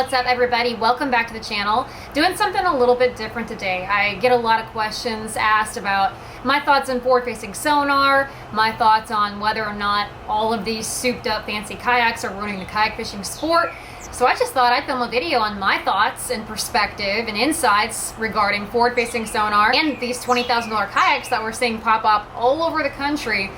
What's up, everybody? Welcome back to the channel. Doing something a little bit different today. I get a lot of questions asked about my thoughts on forward-facing sonar, my thoughts on whether or not all of these souped-up fancy kayaks are ruining the kayak fishing sport. So I just thought I'd film a video on my thoughts and perspective and insights regarding forward-facing sonar and these $20,000 kayaks that we're seeing pop up all over the country,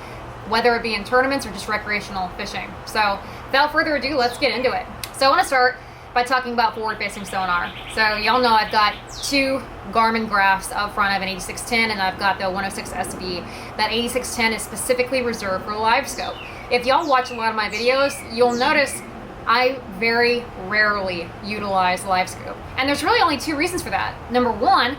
whether it be in tournaments or just recreational fishing. So without further ado, let's get into it. So I want to start by talking about forward-facing sonar. So y'all know I've got two Garmin graphs up front. I have an 8610 and I've got the 106 SV. That 8610 is specifically reserved for LiveScope. If y'all watch a lot of my videos, you'll notice I very rarely utilize LiveScope. And there's really only two reasons for that. Number one,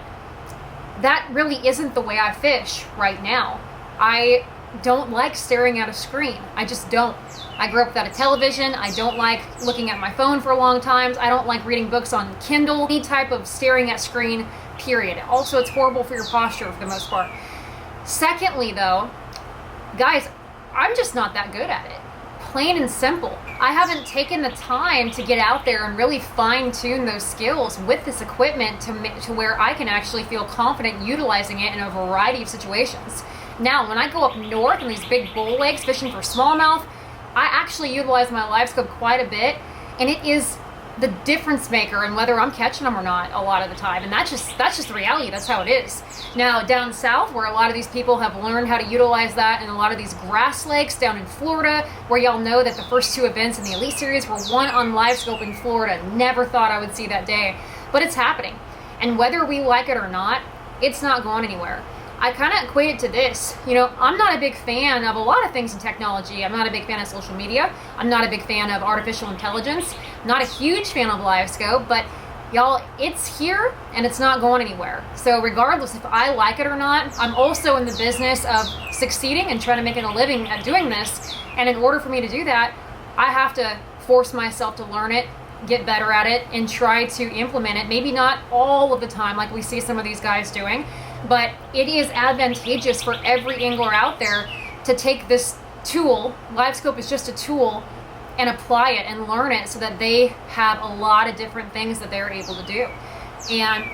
that really isn't the way I fish right now. I don't like staring at a screen. I just don't. I grew up without a television. I don't like looking at my phone for long times. I don't like reading books on Kindle. Any type of staring at screen, period. Also, it's horrible for your posture for the most part. Secondly, though, guys, I'm just not that good at it. Plain and simple. I haven't taken the time to get out there and really fine-tune those skills with this equipment to where I can actually feel confident utilizing it in a variety of situations. Now, when I go up north in these big bull lakes fishing for smallmouth, I actually utilize my LiveScope quite a bit, and it is the difference maker in whether I'm catching them or not a lot of the time. And that's just the reality. That's how it is. Now, down south, where a lot of these people have learned how to utilize that in a lot of these grass lakes down in Florida, where y'all know that the first two events in the Elite Series were one on LiveScope in Florida. Never thought I would see that day, but it's happening. And whether we like it or not, it's not going anywhere. I kind of equate it to this. You know, I'm not a big fan of a lot of things in technology. I'm not a big fan of social media. I'm not a big fan of artificial intelligence. I'm not a huge fan of LiveScope, but y'all, it's here and it's not going anywhere. So regardless if I like it or not, I'm also in the business of succeeding and trying to make it a living at doing this. And in order for me to do that, I have to force myself to learn it, get better at it, and try to implement it. Maybe not all of the time like we see some of these guys doing, but it is advantageous for every angler out there to take this tool, LiveScope is just a tool, and apply it and learn it so that they have a lot of different things that they're able to do. And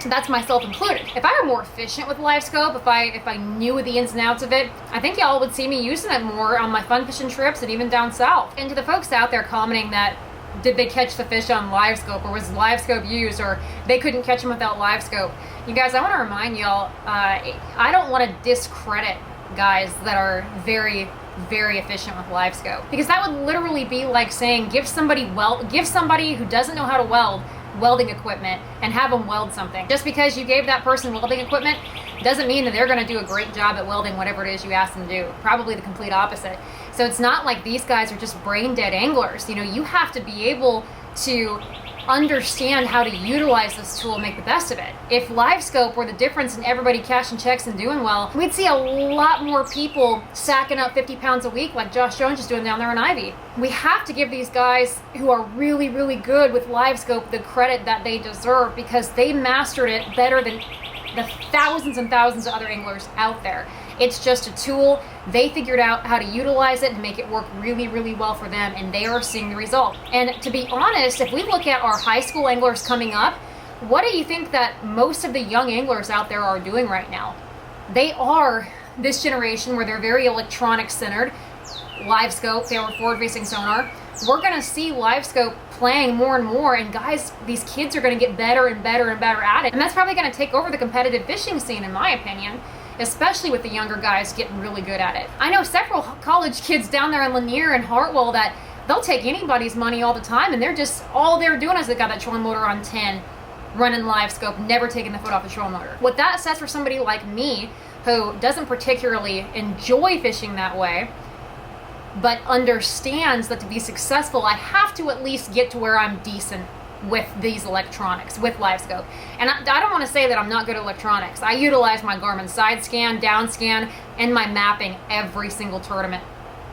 that's myself included. If I were more efficient with LiveScope, if I knew the ins and outs of it, I think y'all would see me using it more on my fun fishing trips and even down south. And to the folks out there commenting that did they catch the fish on LiveScope, or was LiveScope used, or they couldn't catch them without LiveScope. You guys, I want to remind y'all, I don't want to discredit guys that are very, very efficient with LiveScope, because that would literally be like saying give somebody who doesn't know how to weld welding equipment and have them weld something. Just because you gave that person welding equipment doesn't mean that they're going to do a great job at welding whatever it is you ask them to do. Probably the complete opposite. So it's not like these guys are just brain dead anglers. You know, you have to be able to understand how to utilize this tool and make the best of it. If LiveScope were the difference in everybody cashing checks and doing well, we'd see a lot more people sacking up 50 pounds a week like Josh Jones is doing down there in Ivy. We have to give these guys who are really, really good with LiveScope the credit that they deserve, because they mastered it better than the thousands and thousands of other anglers out there. It's just a tool. They figured out how to utilize it and make it work really, really well for them, and they are seeing the result. And to be honest, if we look at our high school anglers coming up, what do you think that most of the young anglers out there are doing right now? They are this generation where they're very electronic centered. LiveScope, they were forward-facing sonar. We're going to see LiveScope playing more and more, and guys, these kids are going to get better and better and better at it. And that's probably going to take over the competitive fishing scene, in my opinion, especially with the younger guys getting really good at it. I know several college kids down there in Lanier and Hartwell that they'll take anybody's money all the time, and all they're doing is they got that trolling motor on 10, running LiveScope, never taking the foot off the trolling motor. What that says for somebody like me, who doesn't particularly enjoy fishing that way, but understands that to be successful, I have to at least get to where I'm decent with these electronics, with LiveScope. And I don't want to say that I'm not good at electronics. I utilize my Garmin side scan, down scan, and my mapping every single tournament.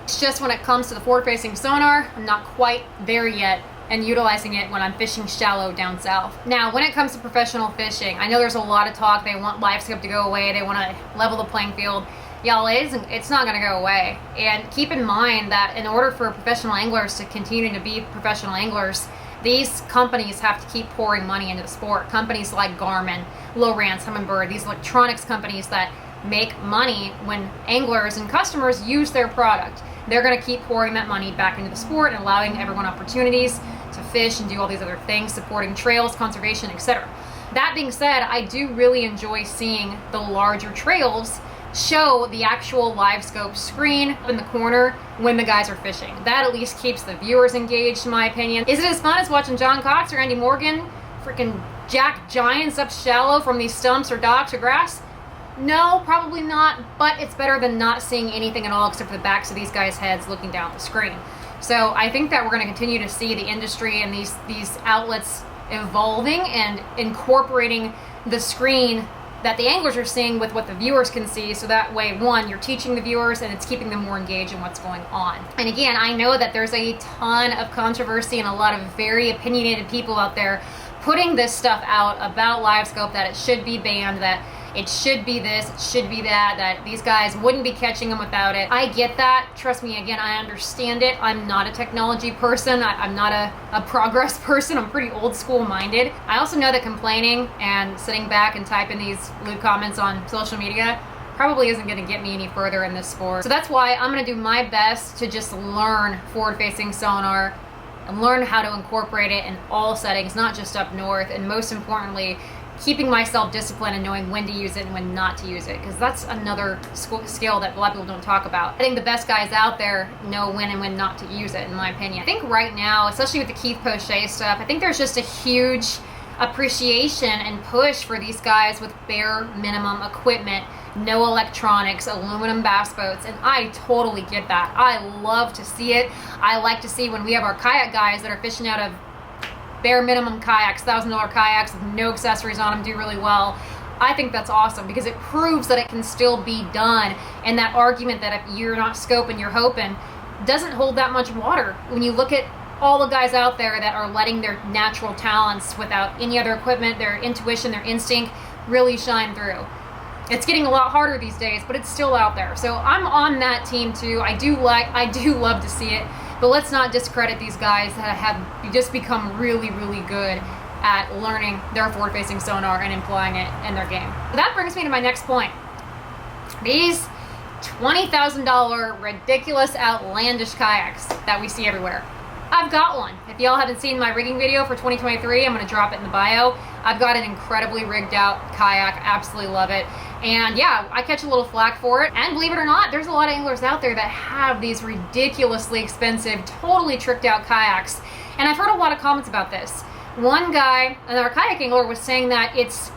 It's just when it comes to the forward-facing sonar, I'm not quite there yet, and utilizing it when I'm fishing shallow down south. Now, when it comes to professional fishing, I know there's a lot of talk. They want LiveScope to go away. They want to level the playing field. Y'all, it's not going to go away. And keep in mind that in order for professional anglers to continue to be professional anglers, These companies have to keep pouring money into the sport. Companies like Garmin, Lowrance, Humminbird, these electronics companies that make money when anglers and customers use their product. They're going to keep pouring that money back into the sport and allowing everyone opportunities to fish and do all these other things, supporting trails, conservation, etc. That being said, I do really enjoy seeing the larger trails show the actual LiveScope screen up in the corner when the guys are fishing. That at least keeps the viewers engaged, in my opinion. Is it as fun as watching John Cox or Andy Morgan freaking jack giants up shallow from these stumps or docks or grass? No, probably not, but it's better than not seeing anything at all except for the backs of these guys' heads looking down at the screen. So I think that we're going to continue to see the industry and these outlets evolving and incorporating the screen that the anglers are seeing with what the viewers can see, so that way, one, you're teaching the viewers and it's keeping them more engaged in what's going on. And again, I know that there's a ton of controversy and a lot of very opinionated people out there putting this stuff out about LiveScope, that it should be banned, that it should be this, it should be that these guys wouldn't be catching them without it. I get that. Trust me, again, I understand it. I'm not a technology person. I'm not a progress person. I'm pretty old school minded. I also know that complaining and sitting back and typing these lewd comments on social media probably isn't going to get me any further in this sport. So that's why I'm going to do my best to just learn forward-facing sonar and learn how to incorporate it in all settings, not just up north, and most importantly, keeping myself disciplined and knowing when to use it and when not to use it, because that's another skill that a lot of people don't talk about. I think the best guys out there know when and when not to use it, in my opinion. I think right now, especially with the Keith Poche stuff, I think there's just a huge appreciation and push for these guys with bare minimum equipment, no electronics, aluminum bass boats, and I totally get that. I love to see it. I like to see when we have our kayak guys that are fishing out of bare minimum kayaks, $1,000 kayaks with no accessories on them, do really well. I think that's awesome because it proves that it can still be done, and that argument that if you're not scoping, you're hoping doesn't hold that much water when you look at all the guys out there that are letting their natural talents without any other equipment, their intuition, their instinct really shine through. It's getting a lot harder these days, but it's still out there. So I'm on that team too. I do love to see it. But let's not discredit these guys that have just become really, really good at learning their forward-facing sonar and employing it in their game. That brings me to my next point. These $20,000 ridiculous, outlandish kayaks that we see everywhere. I've got one. If y'all haven't seen my rigging video for 2023, I'm going to drop it in the bio. I've got an incredibly rigged out kayak. Absolutely love it. And yeah, I catch a little flack for it. And believe it or not, there's a lot of anglers out there that have these ridiculously expensive, totally tricked out kayaks. And I've heard a lot of comments about this. One guy, another kayak angler, was saying that it's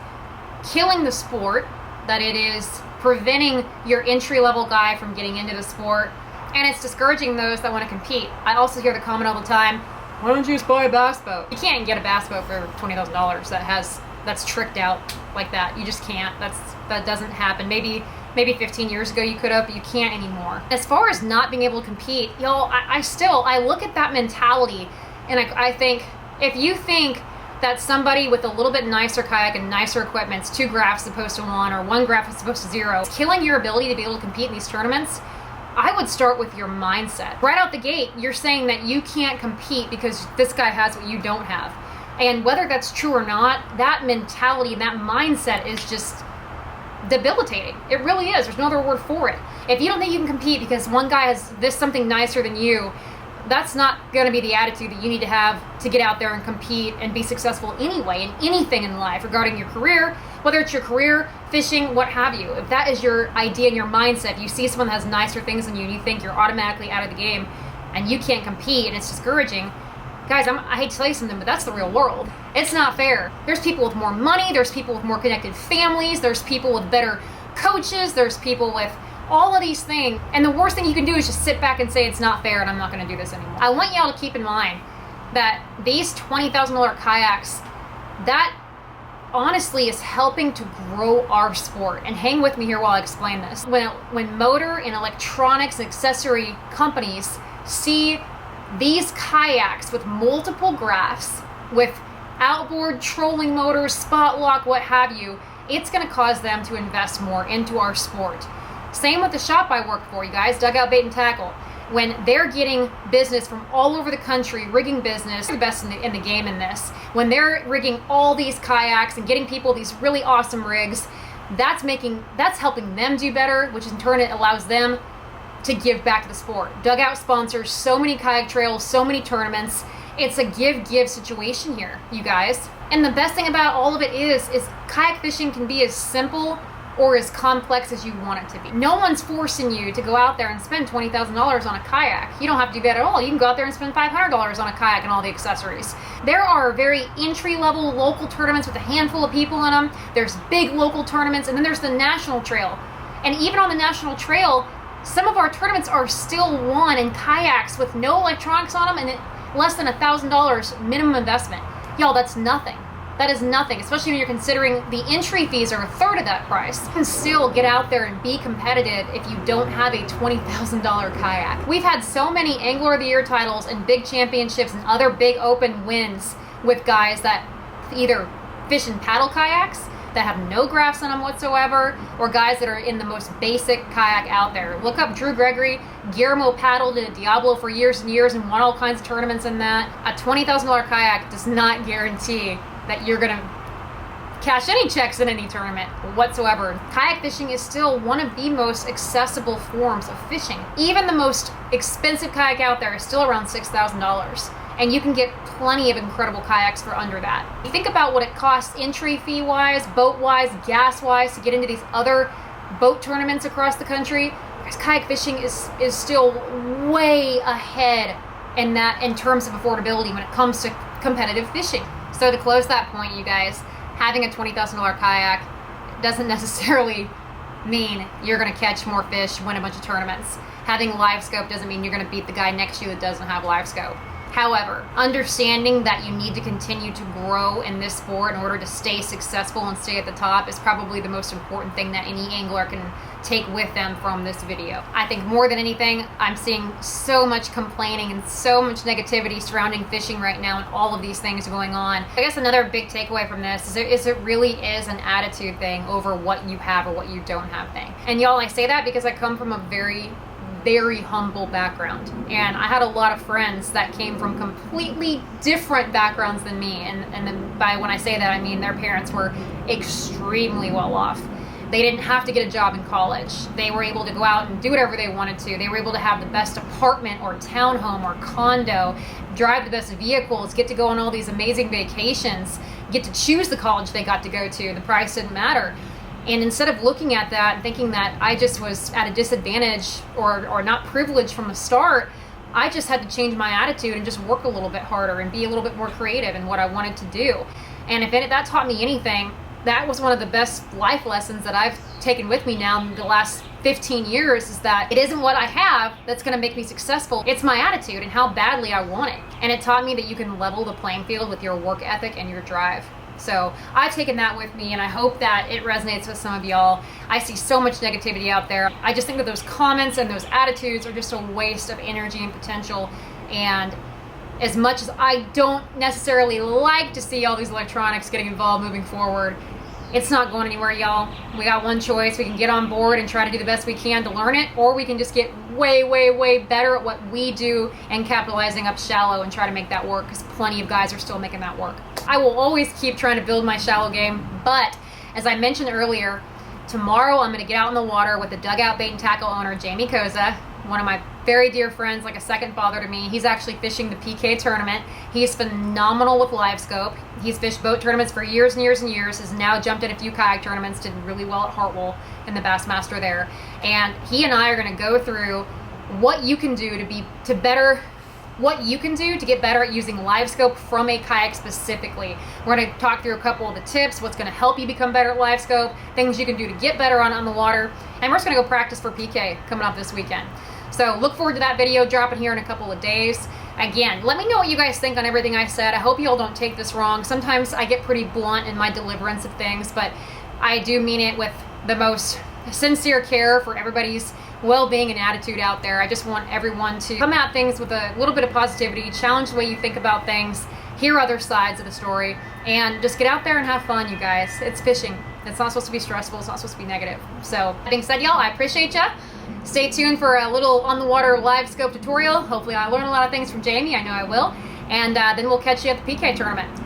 killing the sport, that it is preventing your entry-level guy from getting into the sport, and it's discouraging those that want to compete. I also hear the comment all the time, why don't you just buy a bass boat? You can't get a bass boat for $20,000 that's tricked out like that. You just can't. That doesn't happen. Maybe 15 years ago you could have, but you can't anymore. As far as not being able to compete, y'all, I look at that mentality, and I think, if you think that somebody with a little bit nicer kayak and nicer equipment, 2 graphs as opposed to 1, or 1 graph as opposed to 0, killing your ability to be able to compete in these tournaments, I would start with your mindset. Right out the gate, you're saying that you can't compete because this guy has what you don't have. And whether that's true or not, that mentality, that mindset is just debilitating. It really is. There's no other word for it. If you don't think you can compete because one guy has this something nicer than you, that's not going to be the attitude that you need to have to get out there and compete and be successful anyway in anything in life regarding your career, whether it's your career, fishing, what have you. If that is your idea and your mindset, you see someone that has nicer things than you and you think you're automatically out of the game and you can't compete and it's discouraging, guys, I hate to tell you something, but that's the real world. It's not fair. There's people with more money, there's people with more connected families, there's people with better coaches, there's people with all of these things, and the worst thing you can do is just sit back and say it's not fair and I'm not going to do this anymore. I want y'all to keep in mind that these $20,000 kayaks, that honestly is helping to grow our sport. And hang with me here while I explain this. When motor and electronics and accessory companies see these kayaks with multiple graphs, with outboard trolling motors, spot lock, what have you, it's going to cause them to invest more into our sport. Same with the shop I work for, you guys, Dugout Bait and Tackle. when they're getting business from all over the country, rigging business, the best in the game in this, when they're rigging all these kayaks and getting people these really awesome rigs, that's helping them do better, which in turn it allows them to give back to the sport. Dugout sponsors so many kayak trails, so many tournaments. It's a give-give situation here, you guys. And the best thing about all of it is kayak fishing can be as simple or as complex as you want it to be. No one's forcing you to go out there and spend $20,000 on a kayak. You don't have to do that at all. You can go out there and spend $500 on a kayak and all the accessories. There are very entry-level local tournaments with a handful of people in them. There's big local tournaments, and then there's the national trail. And even on the national trail, some of our tournaments are still won in kayaks with no electronics on them and less than $1,000 minimum investment. Y'all, that's nothing. That is nothing, especially when you're considering the entry fees are a third of that price. You can still get out there and be competitive if you don't have a $20,000 kayak. We've had so many Angler of the Year titles and big championships and other big open wins with guys that either fish in paddle kayaks that have no graphs on them whatsoever, or guys that are in the most basic kayak out there. Look up Drew Gregory. Guillermo paddled in a Diablo for years and years and won all kinds of tournaments in that. A $20,000 kayak does not guarantee that you're gonna cash any checks in any tournament whatsoever. Kayak fishing is still one of the most accessible forms of fishing. Even the most expensive kayak out there is still around $6,000. And you can get plenty of incredible kayaks for under that. You think about what it costs entry fee wise, boat wise, gas wise to get into these other boat tournaments across the country. Because kayak fishing is still way ahead in terms of affordability when it comes to competitive fishing. So to close that point, you guys, having a $20,000 kayak doesn't necessarily mean you're going to catch more fish, win a bunch of tournaments. Having LiveScope doesn't mean you're going to beat the guy next to you that doesn't have LiveScope. However, understanding that you need to continue to grow in this sport in order to stay successful and stay at the top is probably the most important thing that any angler can take with them from this video. I think more than anything, I'm seeing so much complaining and so much negativity surrounding fishing right now and all of these things going on. I guess another big takeaway from this is it really is an attitude thing over what you have or what you don't have thing. And y'all, I say that because I come from a very humble background, and I had a lot of friends that came from completely different backgrounds than me, and then by when I say that I mean their parents were extremely well off. They didn't have to get a job in college. They were able to go out and do whatever they wanted to. They were able to have the best apartment or townhome or condo, drive the best vehicles, get to go on all these amazing vacations, get to choose the college they got to go to. The price didn't matter. And instead of looking at that and thinking that I just was at a disadvantage or not privileged from the start, I just had to change my attitude and just work a little bit harder and be a little bit more creative in what I wanted to do. And if that taught me anything, that was one of the best life lessons that I've taken with me now in the last 15 years, is that it isn't what I have that's going to make me successful. It's my attitude and how badly I want it. And it taught me that you can level the playing field with your work ethic and your drive. So I've taken that with me, and I hope that it resonates with some of y'all. I see so much negativity out there. I just think that those comments and those attitudes are just a waste of energy and potential. And as much as I don't necessarily like to see all these electronics getting involved moving forward, it's not going anywhere, y'all. We got one choice. We can get on board and try to do the best we can to learn it, or we can just get way, way, way better at what we do and capitalizing up shallow and try to make that work, because plenty of guys are still making that work. I will always keep trying to build my shallow game, but as I mentioned earlier, tomorrow I'm going to get out in the water with the Dugout Bait and Tackle owner, Jamie Koza, one of my very dear friends, like a second father to me. He's actually fishing the PK tournament. He's phenomenal with LiveScope. He's fished boat tournaments for years and years and years, has now jumped in a few kayak tournaments, did really well at Hartwell in the Bassmaster there. And he and I are going to go through what you can do to get better at using LiveScope from a kayak specifically. We're going to talk through a couple of the tips, what's going to help you become better at LiveScope, things you can do to get better on the water, and we're just going to go practice for PK coming up this weekend. So look forward to that video dropping here in a couple of days. Again, let me know what you guys think on everything I said. I hope you all don't take this wrong. Sometimes I get pretty blunt in my deliverance of things, but I do mean it with the most sincere care for everybody's well-being and attitude out there. I just want everyone to come at things with a little bit of positivity, challenge the way you think about things, hear other sides of the story, and just get out there and have fun, you guys. It's fishing. It's not supposed to be stressful. It's not supposed to be negative. So that being said, y'all, I appreciate ya. stay tuned for a little on the water live scope tutorial. Hopefully I learn a lot of things from Jamie. I know I will. And then we'll catch you at the PK tournament.